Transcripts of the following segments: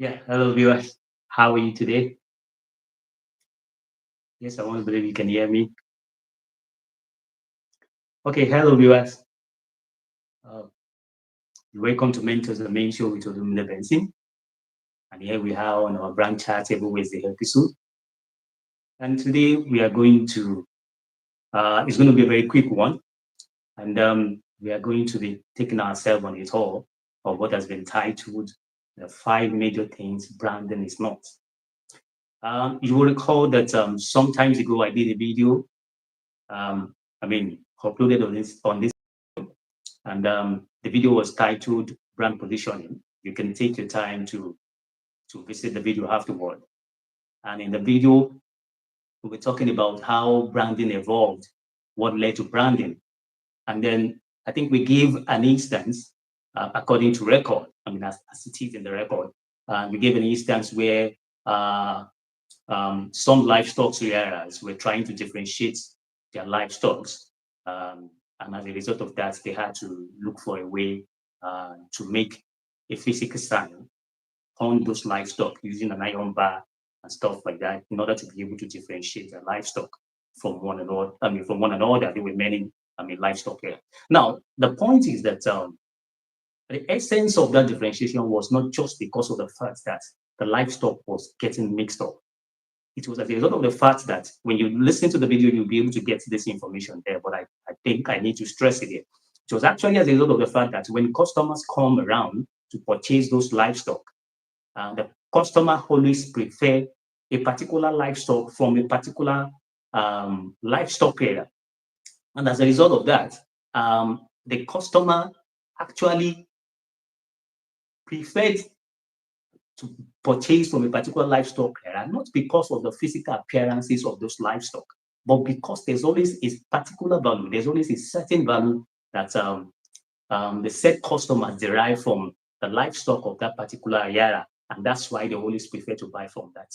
Yeah, hello viewers. How are you today? Yes, I want to believe you can hear me. Okay, hello viewers. Uh, Welcome to Mentors and Main Show with Odumile Benson. And here we are on our brand chat every Wednesday episode. And today we are going to, it's going to be a very quick one. And we are going to be taking ourselves on a tour of what has been titled the 5 major things branding is not. You will recall that some times ago I did a video, um, uploaded on this and the video was titled brand positioning. You can take your time to visit the video afterward. And in the video, we were talking about how branding evolved, what led to branding. And then I think we gave an instance according to record, as it is in the record. We gave an instance where uh, some livestock areas were trying to differentiate their livestock. And as a result of that, they had to look for a way to make a physical sign on those livestock using an iron bar and stuff like that in order to be able to differentiate their livestock from one another. From one another, there were many, livestock here. Now, the point is that the essence of that differentiation was not just because of the fact that the livestock was getting mixed up. It was as a result of the fact that when you listen to the video, you'll be able to get this information there. But I think I need to stress it here. It was actually as a result of the fact that when customers come around to purchase those livestock, the customer always prefer a particular livestock from a particular livestock area. And as a result of that, the customer actually preferred to purchase from a particular livestock area, not because of the physical appearances of those livestock, but because there's always a particular value, there's always a certain value that the said customers derive from the livestock of that particular area, and that's why they always prefer to buy from that,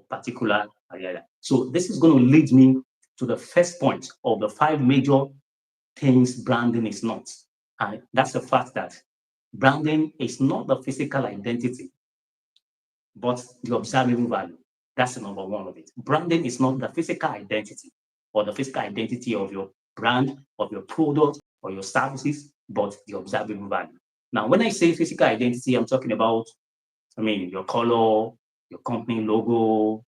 particular area. So this is going to lead me to the first point of the 5 major things branding is not, and that's the fact that branding is not the physical identity but the observable value. That's the number one of it. Branding is not the physical identity or the physical identity of your brand, of your product, or your services, but the observable value. Now, when I say physical identity, I'm talking about, your color, your company logo,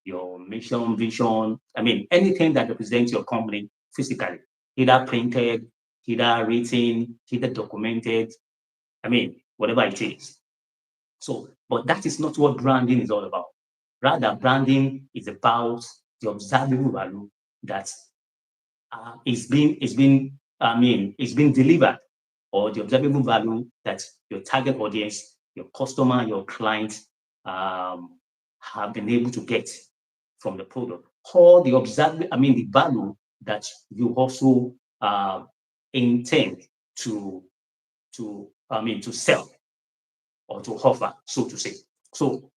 your mission, vision. Anything that represents your company physically, either printed, either written, either documented. Whatever it is. So, but that is not what branding is all about. Rather, branding is about the observable value that is being delivered, or the observable value that your target audience, your customer, your client have been able to get from the product, or the value that you also intend to sell or to offer, so to say. So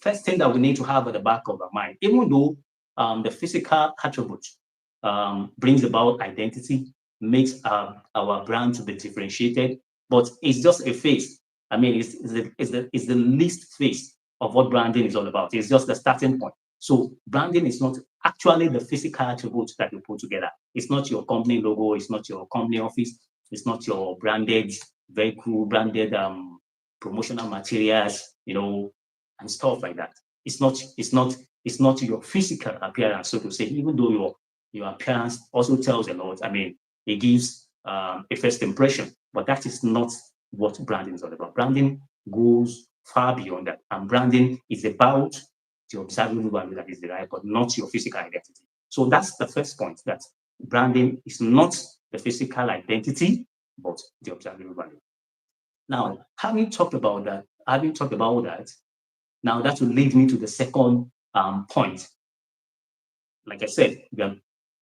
first thing that we need to have at the back of our mind, even though the physical attribute brings about identity, makes our brand to be differentiated, but it's just a face. It's the least face of what branding is all about. It's just the starting point. So branding is not actually the physical attributes that you put together. It's not your company logo. It's not your company office. It's not your branded vehicle, branded promotional materials, and stuff like that. It's not your physical appearance, so to say, even though your appearance also tells a lot. It gives a first impression, but that is not what branding is all about. Branding goes far beyond that, and branding is about the observable value that is derived, but not your physical identity. So that's the first point, that branding is not the physical identity, but the observable value. Now, having talked about that, now that will lead me to the second point. Like I said, we are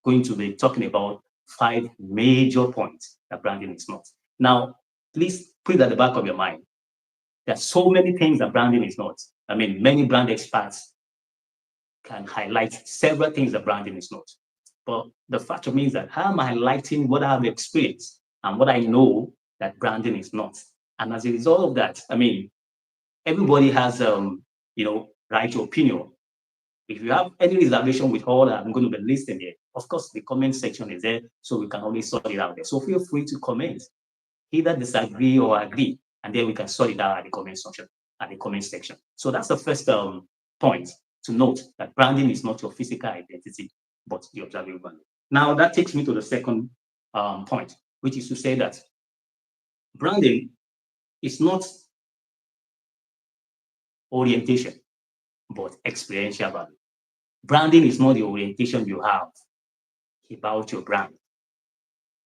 going to be talking about 5 major points that branding is not. Now, please put it at the back of your mind. There are so many things that branding is not. Many brand experts can highlight several things that branding is not. But the fact remains that I'm highlighting what I've experienced and what I know that branding is not. And as a result of that, everybody has, right to opinion. If you have any reservation with all that I'm going to be listing here, of course, the comment section is there, so we can always sort it out there. So feel free to comment, either disagree or agree, and then we can sort it out at the comment section. So that's the first point to note, that branding is not your physical identity, but the observable brand. Now that takes me to the second point, which is to say that branding is not orientation, but experiential value. Branding is not the orientation you have about your brand.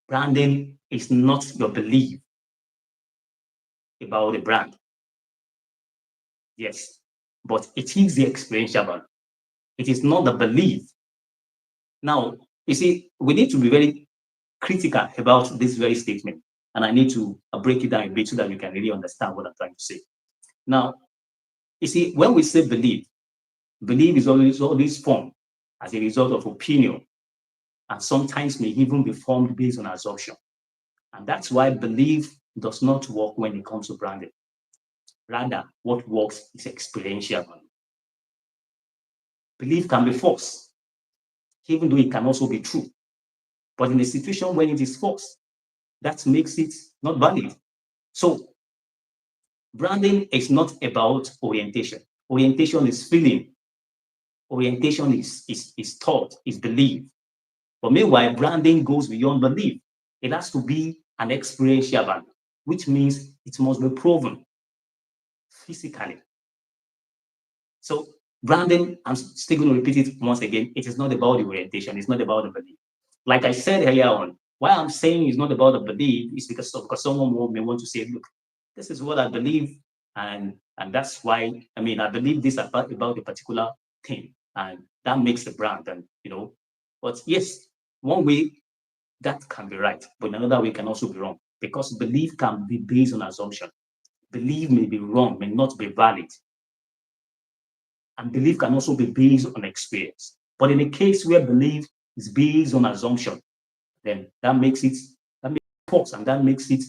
Branding is not your belief about the brand. Yes, but it is the experiential value. It is not the belief. Now, you see, we need to be very critical about this very statement, and I need to break it down a bit so that you can really understand what I'm trying to say. Now, you see, when we say belief is always formed as a result of opinion, and sometimes may even be formed based on assumption. And that's why belief does not work when it comes to branding. Rather, what works is experiential value. Belief can be false, even though it can also be true. But in a situation when it is false, that makes it not valid. So branding is not about orientation. Orientation is feeling. Orientation is thought, is belief. But meanwhile, branding goes beyond belief. It has to be an experiential value, which means it must be proven physically. So branding, I'm still going to repeat it once again, it is not about the orientation, it's not about the belief. Like I said earlier on, why I'm saying it's not about the belief is because someone may want to say, look, this is what I believe, and that's why, I believe this about a particular thing, and that makes the brand, and but yes, one way that can be right, but another way can also be wrong, because belief can be based on assumption. Belief may be wrong, may not be valid. And belief can also be based on experience. But in a case where belief is based on assumption, then that makes it false, and that makes it,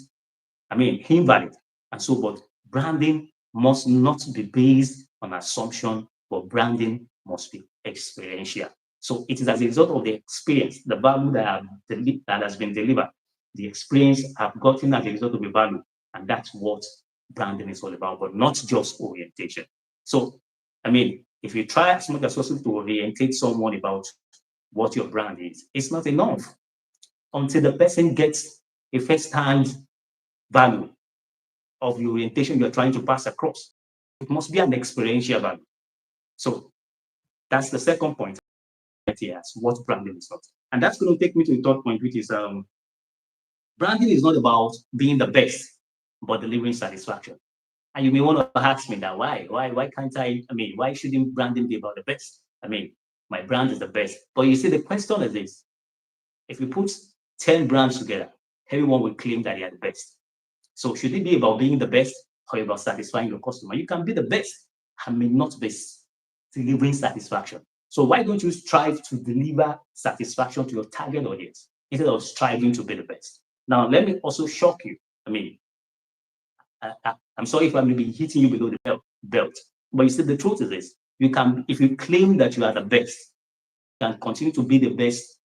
invalid. And so, but branding must not be based on assumption, but branding must be experiential. So it is as a result of the experience, the value that has been delivered, the experience I've gotten as a result of the value, and that's what branding is all about, but not just orientation. So, if you try as much as possible to orientate someone about what your brand is, it's not enough until the person gets a first-hand value of the orientation you're trying to pass across. It must be an experiential value. So that's the second point here, what branding is not. And that's going to take me to the third point, which is branding is not about being the best, but delivering satisfaction. And you may want to ask me that, why can't why shouldn't branding be about the best? My brand is the best. But you see, the question is this: if you put 10 brands together, everyone will claim that they are the best. So should it be about being the best or about satisfying your customer? You can be the best and may not be delivering satisfaction. So why don't you strive to deliver satisfaction to your target audience instead of striving to be the best? Now, let me also shock you. I'm sorry if I'm maybe hitting you below the belt, but you see, the truth is this: you can, if you claim that you are the best, you can continue to be the best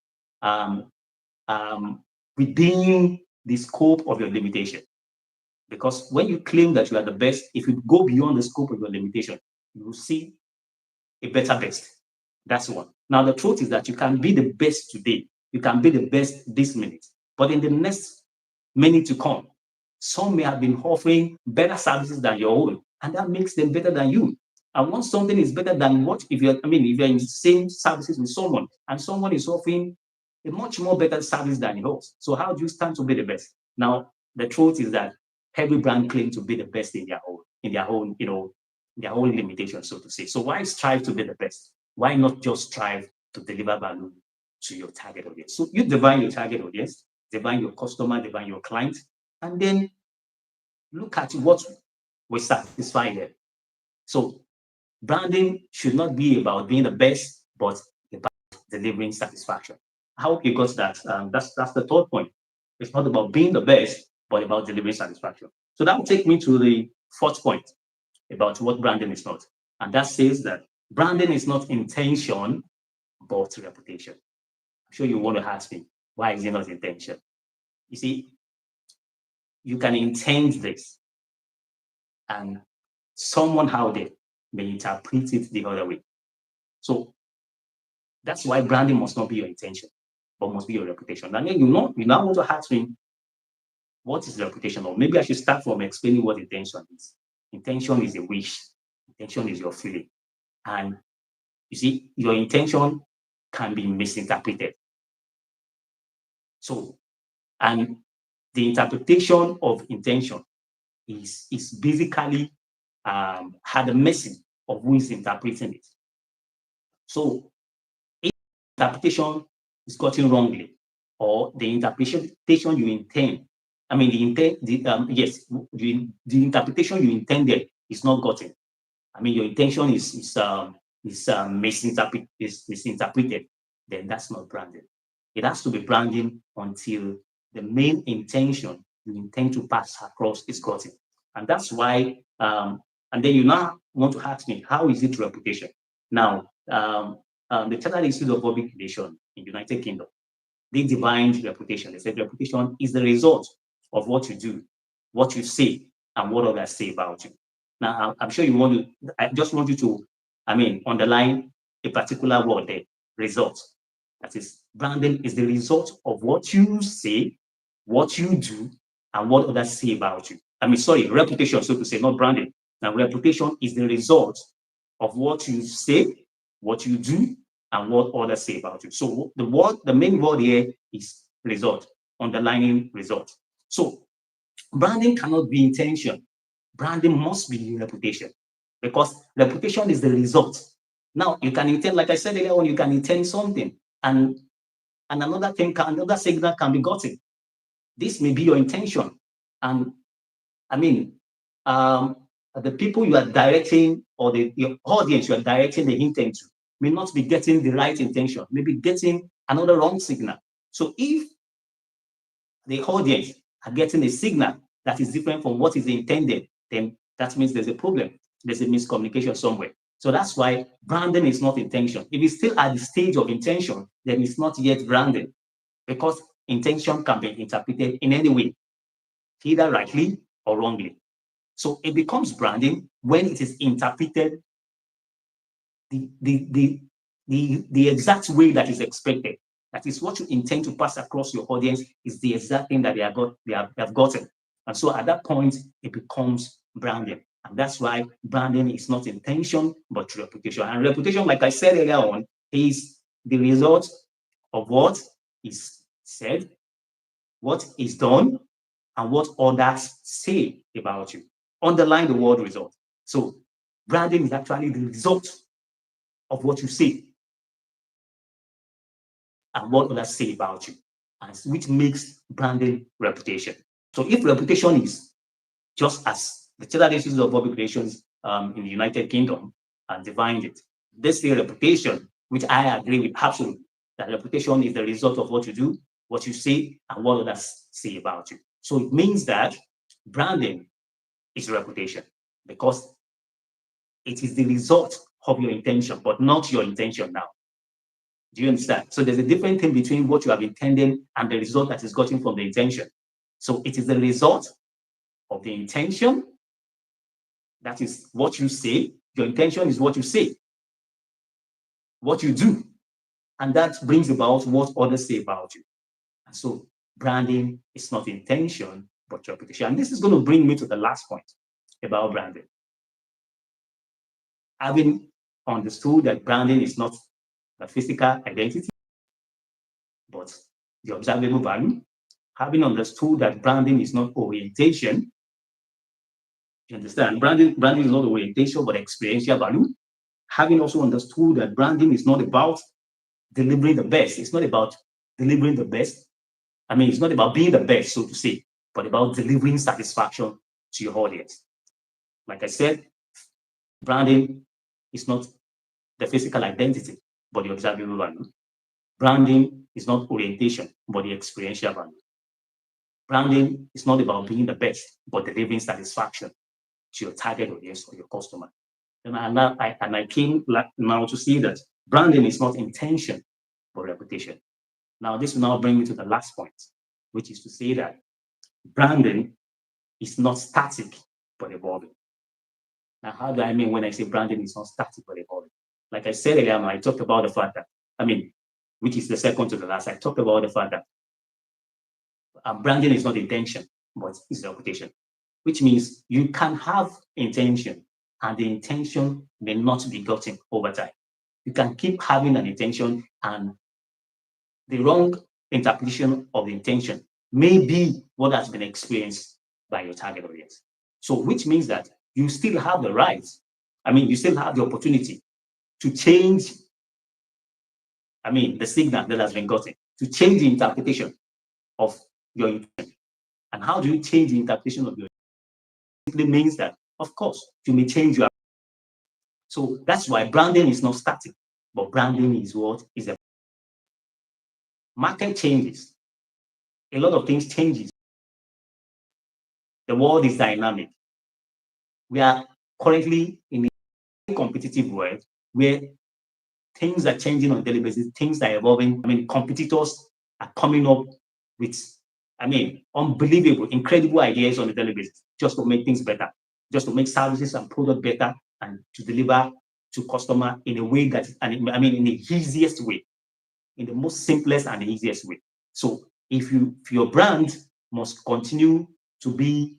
within the scope of your limitation. Because when you claim that you are the best, if you go beyond the scope of your limitation, you will see a better best. That's one. Now, the truth is that you can be the best today. You can be the best this minute. But in the next minute to come, some may have been offering better services than your own, and that makes them better than you. And once something is better than what, if you're in the same services with someone, and someone is offering a much more better service than yours, so how do you stand to be the best? Now, the truth is that every brand claims to be the best in their own limitation, so to say. So why strive to be the best? Why not just strive to deliver value to your target audience? So you define your target audience, define your customer, define your client, and then look at what will satisfy them. So branding should not be about being the best, but about delivering satisfaction. I hope you got that. That's the third point. It's not about being the best, but about delivering satisfaction. So that will take me to the fourth point, about what branding is not. And that says that branding is not intention, but reputation. I'm sure you want to ask me, why is it not intention? You see, you can intend this, and someone out there may interpret it the other way. So that's why branding must not be your intention, but must be your reputation. And then you now want to ask me, what is reputation? Or maybe I should start from explaining what intention is. Intention is a wish. Intention is your feeling. And you see, your intention can be misinterpreted. So, and the interpretation of intention is basically had a message of who is interpreting it. So, if interpretation is gotten wrongly, or the interpretation you intend, I mean, the intent, the interpretation you intended is not gotten. I mean, your intention is misinterpreted, then that's not branding. It has to be branding until the main intention you intend to pass across is gotten. And that's why, and then you now want to ask me, how is it reputation? Now, the Chartered Institute of Public Relations in the United Kingdom, they defined reputation. They said reputation is the result of what you do, what you say, and what others say about you. Now, I'm sure you want to, I just want you to, underline a particular word there, result. That is, branding is the result of what you say, what you do, and what others say about you. Reputation, so to say, not branding. Now, reputation is the result of what you say, what you do, and what others say about you. So the main word here is result, underlining result. So branding cannot be intention. Branding must be reputation, because reputation is the result. Now, you can intend, like I said earlier on, you can intend something, and another signal can be gotten. This may be your intention. And the people you are directing, or the audience you are directing the intent to, may not be getting the right intention, maybe getting another wrong signal. So if the audience are getting a signal that is different from what is intended, then that means there's a problem. There's a miscommunication somewhere. So that's why branding is not intention. If it's still at the stage of intention, then it's not yet branding, because intention can be interpreted in any way, either rightly or wrongly. So it becomes branding when it is interpreted the exact way that is expected. That is, what you intend to pass across your audience is the exact thing that they have gotten. And so at that point, it becomes branding. And that's why branding is not intention, but reputation. And reputation, like I said earlier on, is the result of what is said, what is done, and what others say about you. Underline the word result. So branding is actually the result of what you say and what others say about you, and which makes branding reputation. So if reputation is just as the Chartered Institute of Public Relations in the United Kingdom defined it, they say reputation, which I agree with absolutely, that reputation is the result of what you do, what you say, and what others say about you. So it means that branding is reputation, because it is the result of your intention, but not your intention now. Do you understand? So there's a different thing between what you have intended and the result that is gotten from the intention. So it is the result of the intention. That is what you say. Your intention is what you say, what you do. And that brings about what others say about you. And so branding is not intention, but reputation. And this is going to bring me to the last point about branding. Having understood that branding is not the physical identity, but the observable value, having understood that branding is not orientation, you understand? Branding is not orientation, but experiential value. Having also understood that branding is not about delivering the best. It's not about delivering the best. It's not about being the best, so to say, but about delivering satisfaction to your audience. Like I said, branding is not the physical identity, but the observable value. Branding is not orientation, but the experiential value. Branding is not about being the best, but delivering satisfaction to your target audience or your customer. And I came now to see that branding is not intention but reputation. Now, this will now bring me to the last point, which is to say that branding is not static but evolving. Now, how do I mean when I say branding is not static but evolving? Like I said earlier, I talked about the fact that, which is the second to the last, I talked about the fact that branding is not intention, but it's reputation, which means you can have intention and the intention may not be gotten over time. You can keep having an intention and the wrong interpretation of the intention may be what has been experienced by your target audience. So, which means that you still have the right, you still have the opportunity to change, the signal that has been gotten, to change the interpretation of your intention. And how do you change the interpretation of your intention? It simply means that, of course, you may change your. So that's why branding is not static, but branding is what is a market changes. A lot of things changes. The world is dynamic. We are currently in a competitive world where things are changing on a daily basis, things are evolving. Competitors are coming up with, unbelievable, incredible ideas on a daily basis just to make things better, just to make services and products better and to deliver to customer in a way that, in the easiest way, in the most simplest and the easiest way. So if your brand must continue to be,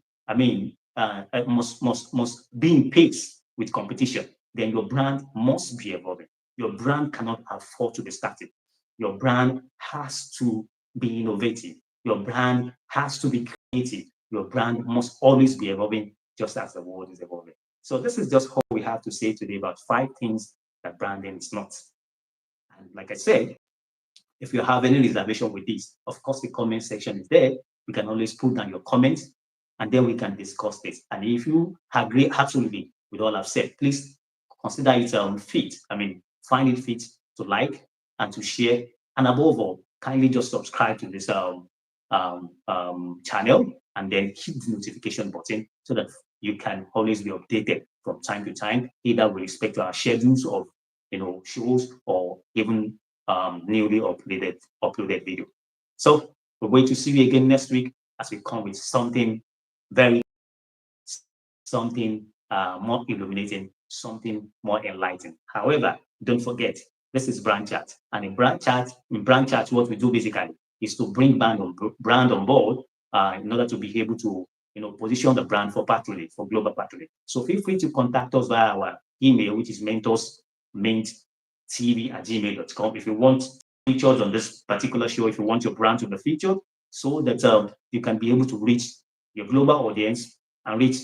must be in pace with competition, then your brand must be evolving. Your brand cannot afford to be static. Your brand has to be innovative. Your brand has to be creative. Your brand must always be evolving, just as the world is evolving. So this is just all we have to say today about 5 things that branding is not. And like I said, if you have any reservation with this, of course, the comment section is there. You can always put down your comments and then we can discuss this. And if you agree absolutely with all I've said, please consider it fit. Find it fit to like and to share. And above all, kindly just subscribe to this channel and then hit the notification button so that you can always be updated from time to time, either with respect to our schedules of shows or even newly uploaded video. So we're going to see you again next week as we come with something more illuminating, something more enlightening. However, don't forget, this is Brandchat, and in Brandchat, what we do basically is to bring brand on board in order to be able to position the brand for patronage, for global patronage. So feel free to contact us via our email, which is mentorsmint@gmail.com. If you want features on this particular show, if you want your brand to be featured, so that you can be able to reach your global audience and reach,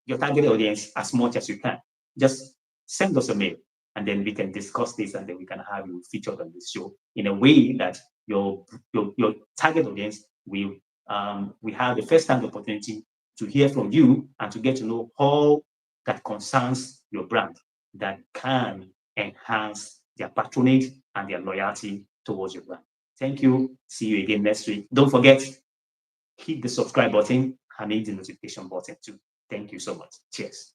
your target audience as much as you can, just send us a mail and then we can discuss this and then we can have you featured on this show in a way that your target audience will we have the first-hand opportunity to hear from you and to get to know all that concerns your brand that can enhance their patronage and their loyalty towards your brand. Thank you. See you again next week. Don't forget, hit the subscribe button and hit the notification button too. Thank you so much. Cheers.